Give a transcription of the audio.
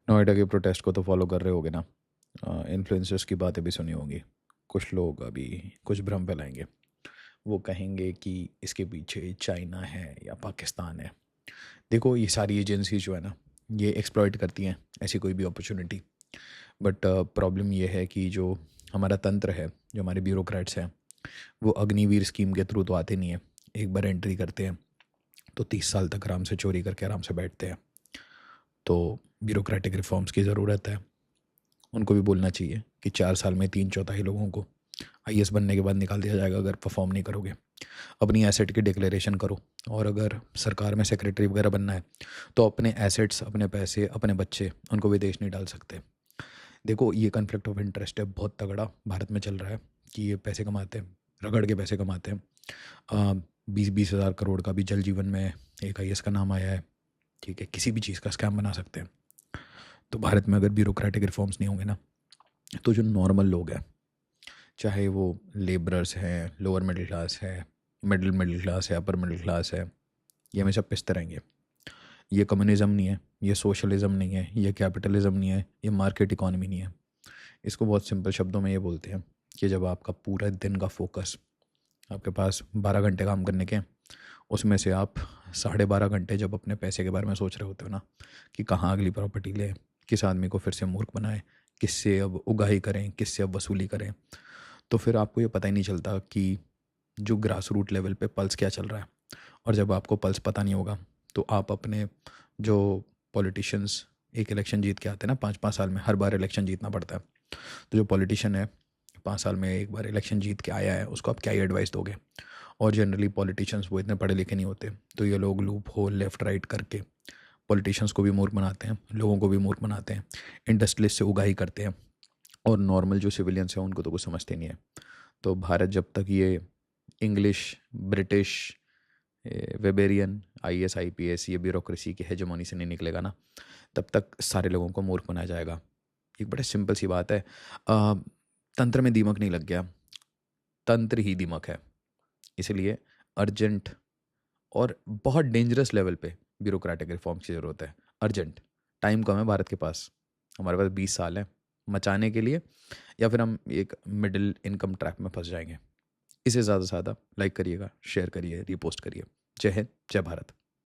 नोएडा के प्रोटेस्ट को तो फॉलो कर रहे होगे ना। इन्फ्लुएंसर्स की बातें भी सुनी होंगी। कुछ लोग अभी कुछ भ्रम फैलाएंगे। वो कहेंगे कि इसके पीछे चाइना है या पाकिस्तान है। देखो, ये सारी एजेंसी जो है ना, ये एक्सप्लॉइट करती हैं ऐसी कोई भी अपॉर्चुनिटी। बट प्रॉब्लम ये है कि जो हमारा तंत्र है, जो हमारे ब्यूरोक्रेट्स हैं, वो अग्निवीर स्कीम के थ्रू तो आते नहीं है। एक बार एंट्री करते हैं तो 30 साल तक आराम से चोरी करके आराम से बैठते हैं। तो ब्यूरोक्रेटिक रिफॉर्म्स की ज़रूरत है। उनको भी बोलना चाहिए कि 4 साल में 3/4 लोगों को आईएएस बनने के बाद निकाल दिया जाएगा अगर परफॉर्म नहीं करोगे। अपनी एसेट की डिक्लेरेशन करो। और अगर सरकार में सेक्रेटरी वगैरह बनना है तो अपने एसेट्स, अपने पैसे, अपने बच्चे, उनको विदेश नहीं डाल सकते। देखो, ये कन्फ्लिक्ट ऑफ इंटरेस्ट है बहुत तगड़ा भारत में चल रहा है कि ये पैसे कमाते हैं, रगड़ के पैसे कमाते हैं। 20-20 हज़ार करोड़ का भी जल जीवन में एक आईएएस का नाम आया है। ठीक है, किसी भी चीज़ का स्कैम बना सकते हैं। तो भारत में अगर ब्यूरोक्रेटिक रिफॉर्म्स नहीं होंगे ना, तो जो नॉर्मल लोग हैं, चाहे वो लेबरर्स हैं, लोअर मिडिल क्लास है, मिडिल मिडिल क्लास है, अपर मिडिल क्लास है, ये हमेशा पिसते रहेंगे। ये कम्युनिज्म नहीं है, ये सोशलिज्म नहीं है, ये कैपिटलिज्म नहीं है, ये मार्केट इकोनॉमी नहीं है। इसको बहुत सिंपल शब्दों में ये बोलते हैं कि जब आपका पूरा दिन का फोकस, आपके पास 12 घंटे काम करने के, उसमें से आप 12.5 घंटे जब अपने पैसे के बारे में सोच रहे होते हो ना, कि कहाँ अगली प्रॉपर्टी लें, किस आदमी को फिर से मूर्ख बनाएं, किससे अब उगाही करें, किससे अब वसूली करें, तो फिर आपको ये पता ही नहीं चलता कि जो ग्रास रूट लेवल पे पल्स क्या चल रहा है। और जब आपको पल्स पता नहीं होगा तो आप अपने जो पॉलिटिशियंस एक इलेक्शन जीत के आते हैं ना, 5-5 साल में हर बार इलेक्शन जीतना पड़ता है। तो जो पॉलिटिशियन है 5 साल में एक बार इलेक्शन जीत के आया है, उसको आप क्या ही एडवाइस दोगे। और जनरली पॉलिटिशियंस वो इतने पढ़े लिखे नहीं होते, तो ये लोग लूप होल लेफ्ट राइट करके पॉलिटिशियंस को भी मूर्ख बनाते हैं, लोगों को भी मूर्ख बनाते हैं, इंडस्ट्रियलिस्ट से उगाही करते हैं। और नॉर्मल जो सिविलियंस हैं उनको तो कुछ समझते नहीं है। तो भारत जब तक ये English, British, Weberian, IAS IPS, ये ब्यूरोक्रेसी की हेजेमोनी से नहीं निकलेगा ना, तब तक सारे लोगों को मूर्ख बनाया जाएगा। एक बड़े सिंपल सी बात है। तंत्र में दीमक नहीं लग गया, तंत्र ही दीमक है। इसलिए अर्जेंट और बहुत डेंजरस लेवल पे ब्यूरोक्रेटिक रिफॉर्म्स की ज़रूरत है। अर्जेंट। टाइम कम है भारत के पास। हमारे पास 20 साल है मचाने के लिए, या फिर हम एक मिडिल इनकम ट्रैप में फंस जाएंगे। इसे ज़्यादा से ज़्यादा लाइक करिएगा, शेयर करिए, रीपोस्ट करिए। जय हिंद, जय भारत।